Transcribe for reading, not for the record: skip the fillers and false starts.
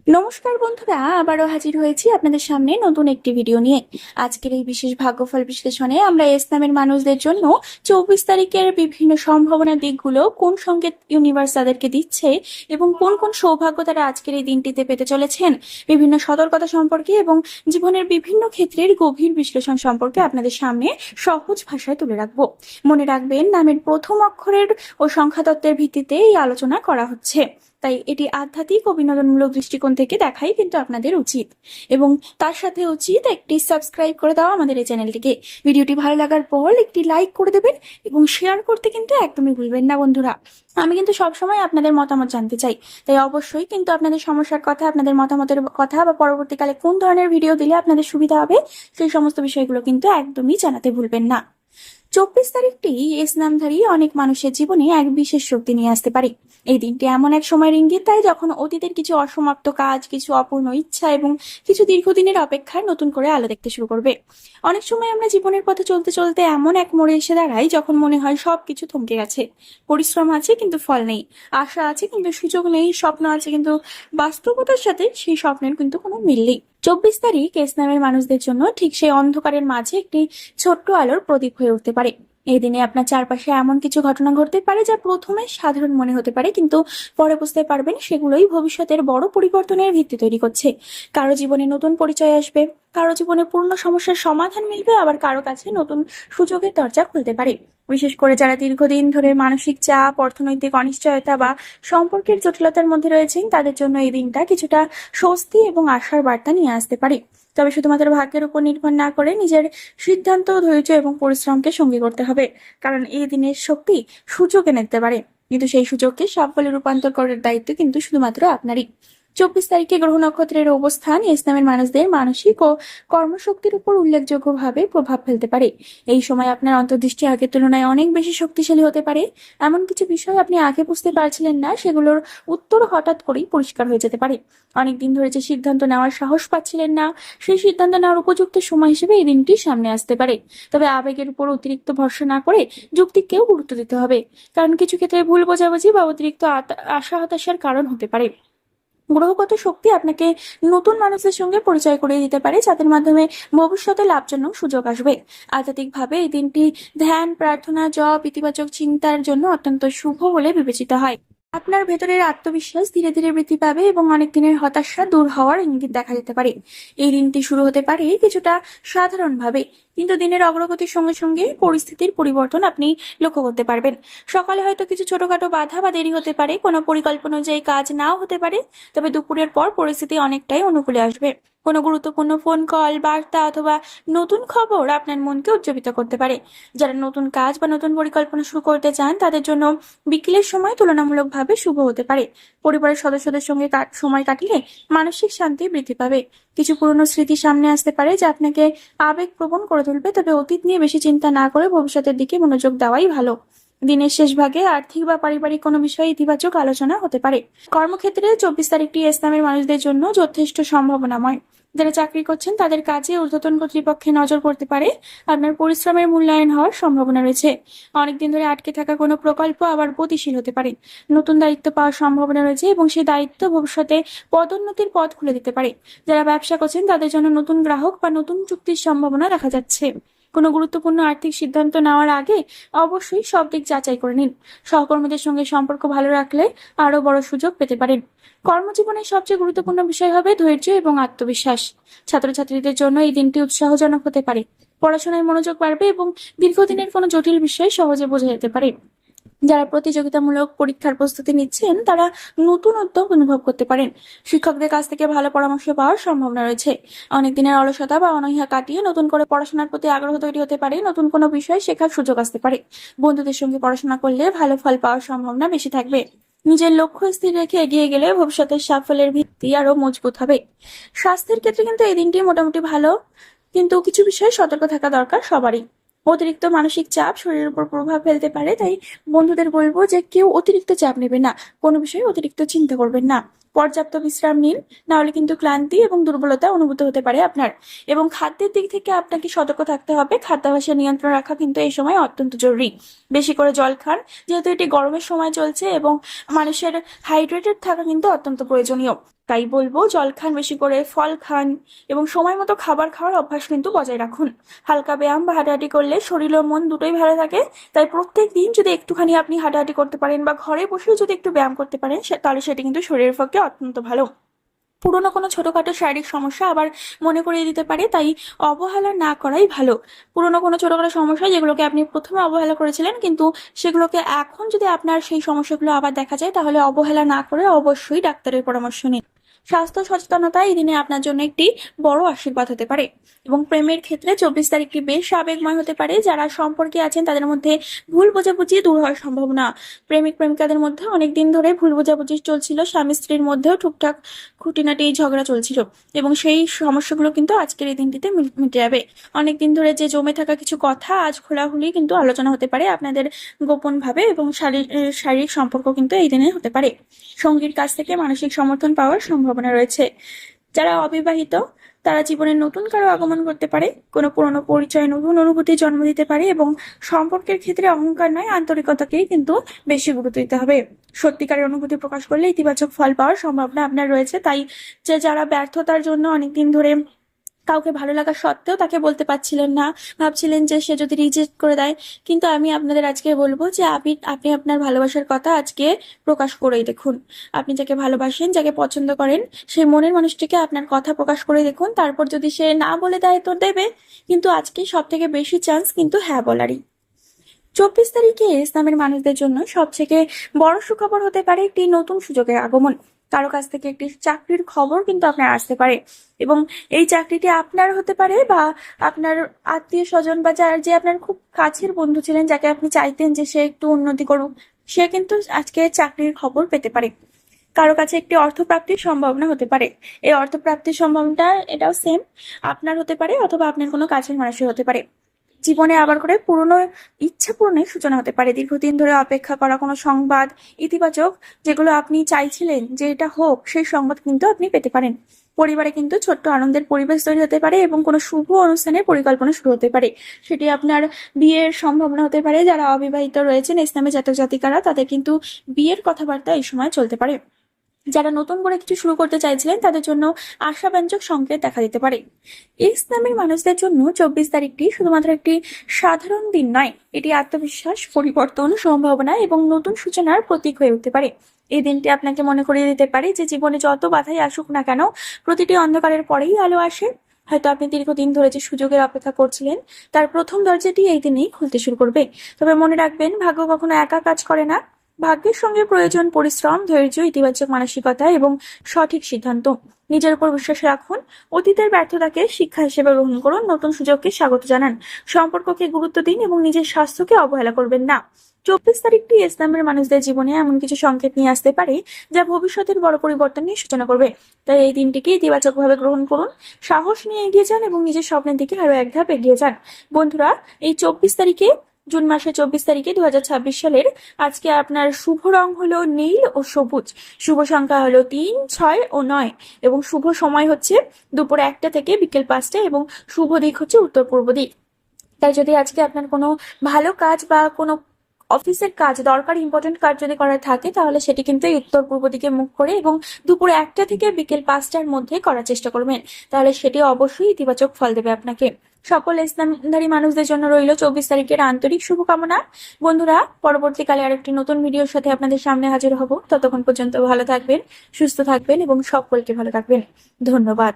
নমস্কার বন্ধুরা, আবারও হাজির হয়েছি আপনাদের সামনে নতুন একটি ভিডিও নিয়ে। আজকের এই বিশেষ ভাগ্যফল বিশ্লেষণে আমরা ইসলামের মানুষদের জন্য 24 তারিখের বিভিন্ন সম্ভাবনার দিকগুলো কোন সংকেত ইউনিভার্স তাদেরকে দিচ্ছে এবং কোন কোন সৌভাগ্য তারা আজকের এই দিনটিতে পেতে চলেছেন, বিভিন্ন সতর্কতা সম্পর্কে এবং জীবনের বিভিন্ন ক্ষেত্রের গভীর বিশ্লেষণ সম্পর্কে আপনাদের সামনে সহজ ভাষায় তুলে রাখবো। মনে রাখবেন, নামের প্রথম অক্ষরের ও সংখ্যাতত্ত্বের ভিত্তিতে এই আলোচনা করা হচ্ছে, তাই এটি আধ্যাত্মিক ও বিনোদনমূলক দৃষ্টিকোণ থেকে দেখাই কিন্তু আপনাদের উচিত, এবং তার সাথে উচিত একটি সাবস্ক্রাইব করে দেওয়া আমাদের এই চ্যানেলটিকে। ভিডিওটি ভালো লাগার পর একটি লাইক করে দেবেন এবং শেয়ার করতে কিন্তু একদমই ভুলবেন না বন্ধুরা। আমি কিন্তু সবসময় আপনাদের মতামত জানতে চাই, তাই অবশ্যই কিন্তু আপনাদের সমস্যার কথা, আপনাদের মতামতের কথা বা পরবর্তীকালে কোন ধরনের ভিডিও দিলে আপনাদের সুবিধা হবে সেই সমস্ত বিষয়গুলো কিন্তু একদমই জানাতে ভুলবেন না। 24 তারিখটি ইসলামধারী অনেক মানুষের জীবনে এক বিশেষ শক্তি নিয়ে আসতে পারে। এই দিনটি এমন এক সময়ের ইঙ্গিত দেয় যখন অতীতের কিছু অসমাপ্ত কাজ, কিছু অপূর্ণ ইচ্ছা এবং কিছু দীর্ঘদিনের অপেক্ষায় নতুন করে আলো দেখতে শুরু করবে। অনেক সময় আমরা জীবনের পথে চলতে চলতে এমন এক মোড়ে এসে দাঁড়াই যখন মনে হয় সবকিছু থমকে গেছে। পরিশ্রম আছে কিন্তু ফল নেই, আশা আছে কিন্তু সুযোগ নেই, স্বপ্ন আছে কিন্তু বাস্তবতার সাথে সেই স্বপ্নের কিন্তু কোনো মিল নেই। 24 তারিখ ইসলামের মানুষদের জন্য ঠিক সেই অন্ধকারের মাঝে একটি ছোট্ট আলোর প্রদীপ হয়ে উঠতে পারে। এই দিনে আপনার চারপাশে এমন কিছু ঘটনা ঘটতে পারে যা প্রথমে সাধারণ মনে হতে পারে, কিন্তু পরে বুঝতে পারবেন সেগুলোই ভবিষ্যতের বড় পরিবর্তনের ভিত্তি তৈরি করছে। কারো জীবনে নতুন পরিচয় আসবে, কারো জীবনে পূর্ণ সমস্যার সমাধান মিলবে, আবার কারো কাছে নতুন সুযোগের দরজা খুলতে পারে। বিশেষ করে যারা দীর্ঘদিন ধরে মানসিক চাপ, অর্থনৈতিক অনিশ্চয়তা বা সম্পর্কের জটিলতার মধ্যে রয়েছেন, তাদের জন্য এই দিনটা কিছুটা স্বস্তি এবং আশার বার্তা নিয়ে আসতে পারে। তবে শুধুমাত্র ভাগ্যের উপর নির্ভর না করে নিজের সিদ্ধান্ত, ধৈর্য এবং পরিশ্রমকে সঙ্গী করতে হবে, কারণ এই দিনের শক্তি সুযোগ এনে দিতে পারে, কিন্তু সেই সুযোগকে সাফল্যে রূপান্তর করার দায়িত্ব কিন্তু শুধুমাত্র আপনারই। 24 তারিখে গ্রহ নক্ষত্রের অবস্থান ইসলামের মানুষদের মানসিক ও কর্মশক্তির উপর উল্লেখযোগ্যভাবে প্রভাব ফেলতে পারে। এই সময় আপনার অন্তর্দৃষ্টি আগের তুলনায় অনেক বেশি শক্তিশালী হতে পারে। এমন কিছু বিষয় আপনি আগে বুঝতে পারছিলেন না, সেগুলোর উত্তর হঠাৎ করেই পরিষ্কার হয়ে যেতে পারে। অনেকদিন ধরে যে সিদ্ধান্ত নেওয়ার সাহস পাচ্ছিলেন না, সেই সিদ্ধান্ত নেওয়ার উপযুক্ত সময় হিসেবে এই দিনটি সামনে আসতে পারে। তবে আবেগের উপর অতিরিক্ত ভরসা না করে যুক্তিকেও গুরুত্ব দিতে হবে, কারণ কিছু ক্ষেত্রে ভুল বোঝাবুঝি বা অতিরিক্ত আশা হতাশার কারণ হতে পারে। গ্রহগত শক্তি আপনাকে নতুন মানুষদের সঙ্গে পরিচয় করিয়ে দিতে পারে, যাদের মাধ্যমে ভবিষ্যতে লাভজনক সুযোগ আসবে। আধ্যাত্মিকভাবে এই দিনটি ধ্যান, প্রার্থনা, জপ, ইতিবাচক চিন্তার জন্য অত্যন্ত শুভ বলে বিবেচিত হয়। আপনার ভেতরের আত্মবিশ্বাস ধীরে ধীরে বৃদ্ধি পাবে এবং অনেক দিনের হতাশা দূর হওয়ার ইঙ্গিত দেখা যেতে পারে। এই দিনটি শুরু হতে পারে কিছুটা সাধারণভাবে, কিন্তু দিনের অগ্রগতির সঙ্গে সঙ্গে পরিস্থিতির পরিবর্তন আপনি লক্ষ্য করতে পারবেন। সকালে হয়তো কিছু ছোটখাটো বাধা বা দেরি হতে পারে, কোনো পরিকল্পনা অনুযায়ী কাজ নাও হতে পারে, তবে দুপুরের পর পরিস্থিতি অনেকটাই অনুকূলে আসবে। কোনো গুরুত্বপূর্ণ ফোন কল, বার্তা অথবা নতুন খবর আপনার মনকে উজ্জীবিত করতে পারে। যারা নতুন কাজ বা নতুন পরিকল্পনা শুরু করতে চান, তাদের জন্য বিকেলের সময় তুলনামূলকভাবে শুভ হতে পারে। পরিবারের সদস্যদের সঙ্গে সময় কাটিয়ে মানসিক শান্তি বৃদ্ধি পাবে। কিছু পুরনো স্মৃতি সামনে আসতে পারে যা আপনাকে আবেগপ্রবণ করে তুলবে, তবে অতীত নিয়ে বেশি চিন্তা না করে ভবিষ্যতের দিকে মনোযোগ দেওয়াই ভালো। দিনের শেষ ভাগে আর্থিক বা পারিবারিক কোনো বিষয়ে ইতিবাচক আলোচনা হতে পারে। কর্মক্ষেত্রে 24 তারিখটি ইসলামের মানুষদের জন্য যথেষ্ট সম্ভাবনাময়। যারা চাকরি করছেন তাদের কাজে ঊর্ধ্বতন কর্তৃপক্ষে নজর পড়তে পারে। আপনার পরিশ্রমের মূল্যায়ন হওয়ার সম্ভাবনা রয়েছে। অনেকদিন ধরে আটকে থাকা কোনো প্রকল্প আবার গতিশীল হতে পারে। নতুন দায়িত্ব পাওয়ার সম্ভাবনা রয়েছে এবং সেই দায়িত্ব ভবিষ্যতে পদোন্নতির পথ খুলে দিতে পারে। যারা ব্যবসা করছেন তাদের জন্য নতুন গ্রাহক বা নতুন চুক্তির সম্ভাবনা দেখা যাচ্ছে। কোনো গুরুত্বপূর্ণ আর্থিক সিদ্ধান্ত নেওয়ার আগে অবশ্যই সব দিক যাচাই করে নিন। সহকর্মীদের সঙ্গে সম্পর্ক ভালো রাখলে আরো বড় সুযোগ পেতে পারেন। কর্মজীবনের সবচেয়ে গুরুত্বপূর্ণ বিষয় হবে ধৈর্য এবং আত্মবিশ্বাস। ছাত্রছাত্রীদের জন্য এই দিনটি উৎসাহজনক হতে পারে। পড়াশোনায় মনোযোগ বাড়বে এবং দীর্ঘদিনের কোনো জটিল বিষয় সহজে বোঝা যেতে পারে। যারা প্রতিযোগিতামূলক পরীক্ষার প্রস্তুতি নিচ্ছেন, তারা নতুন উদ্যোগ অনুভব করতে পারেন। শিক্ষকদের কাছ থেকে ভালো পরামর্শ পাওয়ার সম্ভাবনা রয়েছে। অনেক দিনের অলসতা বা অনীহা কাটিয়ে নতুন করে পড়াশোনার প্রতি আগ্রহ তৈরি হতে পারে। নতুন কোনো বিষয় শেখার সুযোগ আসতে পারে। বন্ধুদের সঙ্গে পড়াশোনা করলে ভালো ফল পাওয়ার সম্ভাবনা বেশি থাকবে। নিজের লক্ষ্য স্থির রেখে এগিয়ে গেলে ভবিষ্যতের সাফল্যের ভিত্তি আরো মজবুত হবে। স্বাস্থ্যের ক্ষেত্রে কিন্তু এই দিনটি মোটামুটি ভালো, কিন্তু কিছু বিষয়ে সতর্ক থাকা দরকার সবারই। অতিরিক্ত মানসিক চাপ শরীরের উপর প্রভাব ফেলতে পারে, তাই বন্ধুদের বলবো যে কেউ অতিরিক্ত চাপ নেবে না, কোনো বিষয়ে অতিরিক্ত চিন্তা করবেন না। পর্যাপ্ত বিশ্রাম নিন, না হলে কিন্তু ক্লান্তি এবং দুর্বলতা অনুভূত হতে পারে আপনার। এবং খাদ্যের দিক থেকে আপনাকে সতর্ক থাকতে হবে। খাদ্যাভ্যাসের নিয়ন্ত্রণ রাখা কিন্তু এই সময় অত্যন্ত জরুরি। বেশি করে জল খান, যেহেতু এটি গরমের সময় চলছে এবং মানুষের হাইড্রেটেড থাকা কিন্তু অত্যন্ত প্রয়োজনীয়। তাই বলবো জল খান বেশি করে, ফল খান এবং সময় মতো খাবার খাওয়ার অভ্যাস কিন্তু বজায় রাখুন। হালকা ব্যায়াম বা হাঁটাহাঁটি করলে শরীর ও মন দুটোই ভালো থাকে। তাই প্রত্যেক দিন যদি একটুখানি আপনি হাঁটাহাঁটি করতে পারেন বা ঘরে বসেও যদি একটু ব্যায়াম করতে পারেন তাহলে সেটি কিন্তু শরীরের পক্ষে অত্যন্ত ভালো। পুরোনো কোনো ছোটখাটো শারীরিক সমস্যা আবার মনে করিয়ে দিতে পারে, তাই অবহেলা না করাই ভালো। পুরোনো কোনো ছোটখাটো সমস্যা যেগুলোকে আপনি প্রথমে অবহেলা করেছিলেন, কিন্তু সেগুলোকে এখন যদি আপনার সেই সমস্যাগুলো আবার দেখা যায় তাহলে অবহেলা না করে অবশ্যই ডাক্তারের পরামর্শ নিন। স্বাস্থ্য সচেতনতা এই দিনে আপনার জন্য একটি বড় আশীর্বাদ হতে পারে। এবং প্রেমের ক্ষেত্রে 24 তারিখটি বেশ আবেগময় হতে পারে। যারা সম্পর্কে আছেন তাদের মধ্যে ভুল বোঝাবুঝি দূর হওয়ার সম্ভাবনা। প্রেমিক প্রেমিকাদের মধ্যে অনেকদিন ধরে ভুল বোঝাবুঝি চলছিল, স্বামী স্ত্রীর মধ্যেও টুকটাক খুঁটিনাটি ঝগড়া চলছিল এবং সেই সমস্যাগুলো কিন্তু আজকের এই দিনটিতে মিটে যাবে। অনেকদিন ধরে যে জমে থাকা কিছু কথা আজ খোলাখুলি কিন্তু আলোচনা হতে পারে আপনাদের গোপন ভাবে, এবং শারীরিক সম্পর্ক কিন্তু এই দিনে হতে পারে। সঙ্গীর কাছ থেকে মানসিক সমর্থন পাওয়ার সম্ভাবনা রয়েছে। যারা অবিবাহিত তারা জীবনের নতুন কারো আগমন করতে পারে। কোনো পুরনো পরিচয় নতুন অনুভূতি জন্ম দিতে পারে এবং সম্পর্কের ক্ষেত্রে অহংকার নয় আন্তরিকতাকেই কিন্তু বেশি গুরুত্ব দিতে হবে। সত্যিকারের অনুভূতি প্রকাশ করলে ইতিবাচক ফল পাওয়ার সম্ভাবনা আপনার রয়েছে। তাই যারা ব্যর্থতার জন্য অনেকদিন ধরে কাউকে ভালো লাগা সত্ত্বেও তাকে বলতে পারছিলেন না, ভাবছিলেন যে সে যদি রিজেক্ট করে দেয়, কিন্তু আমি আপনাদের আজকে বলবো যে আপনি আপনার ভালোবাসার কথা আজকে প্রকাশ করেই দেখুন। আপনি যাকে ভালোবাসেন, যাকে পছন্দ করেন, সেই মনের মানুষটিকে আপনার কথা প্রকাশ করে দেখুন। তারপর যদি সে না বলে দেয় তো দেবে, কিন্তু আজকে সব থেকে বেশি চান্স কিন্তু হ্যাঁ বলারই। 24 তারিখে ইসলামের মানুষদের জন্য সবথেকে বড় সুখবর হতে পারে একটি নতুন সুযোগের আগমন। কারো কাছ থেকে একটি চাকরির খবর কিন্তু আপনার আসতে পারে এবং এই চাকরিটি আপনার হতে পারে বা আপনার আত্মীয় স্বজন বা যে আপনার খুব কাছের বন্ধু ছিলেন, যাকে আপনি চাইতেন যে সে একটু উন্নতি করুক, সে কিন্তু আজকে চাকরির খবর পেতে পারে। কারো কাছে একটি অর্থপ্রাপ্তির সম্ভাবনা হতে পারে। এই অর্থপ্রাপ্তির সম্ভাবনাটা এটাও সেম, আপনার হতে পারে অথবা আপনার কোনো কাছের মানুষের হতে পারে। জীবনে আবার করে পুরনো ইচ্ছা পূরণের সূচনা হতে পারে। দীর্ঘদিন ধরে অপেক্ষা করা কোনো সংবাদ, ইতিবাচক যেগুলো আপনি চাইছিলেন যে এটা হোক, সেই সংবাদ কিন্তু আপনি পেতে পারেন। পরিবারে কিন্তু ছোট্ট আনন্দের পরিবেশ তৈরি হতে পারে এবং কোনো শুভ অনুষ্ঠানের পরিকল্পনা শুরু হতে পারে। সেটি আপনার বিয়ের সম্ভাবনা হতে পারে। যারা অবিবাহিত রয়েছেন ইসলামী জাতক জাতিকারা, তাদের কিন্তু বিয়ের কথাবার্তা এই সময় চলতে পারে। যারা নতুন করে কিছু শুরু করতে চাইছিলেন তাদের জন্য আশাব্যঞ্জক সংকেত দেখা দিতে পারে। ইসলামের মানুষদের জন্য 24 তারিখটি শুধুমাত্র একটি সাধারণ দিন নয়, এটি আত্মবিশ্বাস, পরিবর্তন, সম্ভাবনা এবং নতুন সূচনার প্রতীক হয়ে উঠতে পারে। এই দিনটি আপনাকে মনে করিয়ে দিতে পারে যে জীবনে যত বাধাই আসুক না কেন, প্রতিটি অন্ধকারের পরেই আলো আসে। হয়তো আপনি দীর্ঘদিন ধরে যে সুযোগের অপেক্ষা করছিলেন তার প্রথম দরজাটি এই দিনেই খুলতে শুরু করবে। তবে মনে রাখবেন, ভাগ্য কখনো একা কাজ করে না। ভাগ্যের সঙ্গে প্রয়োজন পরিশ্রম, ধৈর্য, ইতিবাচক মানসিকতা এবং সঠিক সিদ্ধান্ত। নিজের উপর বিশ্বাস রাখুন, অতীতের ব্যর্থতাকে শিক্ষা হিসেবে গ্রহণ করুন, নতুন সুযোগকে স্বাগত জানান, সম্পর্ককে গুরুত্ব দিন এবং নিজের স্বাস্থ্যকে অবহেলা করবেন না। 24 তারিখটি ইসলামের মানুষদের জীবনে এমন কিছু সংকেত নিয়ে আসতে পারে যা ভবিষ্যতের বড় পরিবর্তনের সূচনা করবে। তাই এই দিনটিকে ইতিবাচকভাবে গ্রহণ করুন, সাহস নিয়ে এগিয়ে যান এবং নিজের স্বপ্নের দিকে আরো এক ধাপ এগিয়ে যান। বন্ধুরা, এই 24 তারিখে, জুন মাসের 24 তারিখে 2026 সালের আজকে আপনার শুভ রং হলো নীল ও সবুজ। শুভ সংখ্যা হলো 3, 6 ও 9 এবং শুভ সময় হচ্ছে দুপুর 1টা থেকে বিকেল 5টা এবং শুভ দিক হচ্ছে উত্তর পূর্ব দিক। তাই যদি আজকে আপনার কোনো ভালো কাজ বা কোনো অফিসের কাজ, দরকার ইম্পর্টেন্ট কাজ যদি করার থাকে তাহলে সেটি কিন্তু এই উত্তর পূর্ব দিকে মুখ করে এবং দুপুর 1টা থেকে বিকেল 5টার মধ্যে করার চেষ্টা করবেন। তাহলে সেটি অবশ্যই ইতিবাচক ফল দেবে আপনাকে। সকল ইসলামধারী মানুষদের জন্য রইল 24 তারিখের আন্তরিক শুভকামনা। বন্ধুরা, পরবর্তীকালে আরেকটি নতুন ভিডিওর সাথে আপনাদের সামনে হাজির হব। ততক্ষণ পর্যন্ত ভালো থাকবেন, সুস্থ থাকবেন এবং সকলকে ভালো রাখবেন। ধন্যবাদ।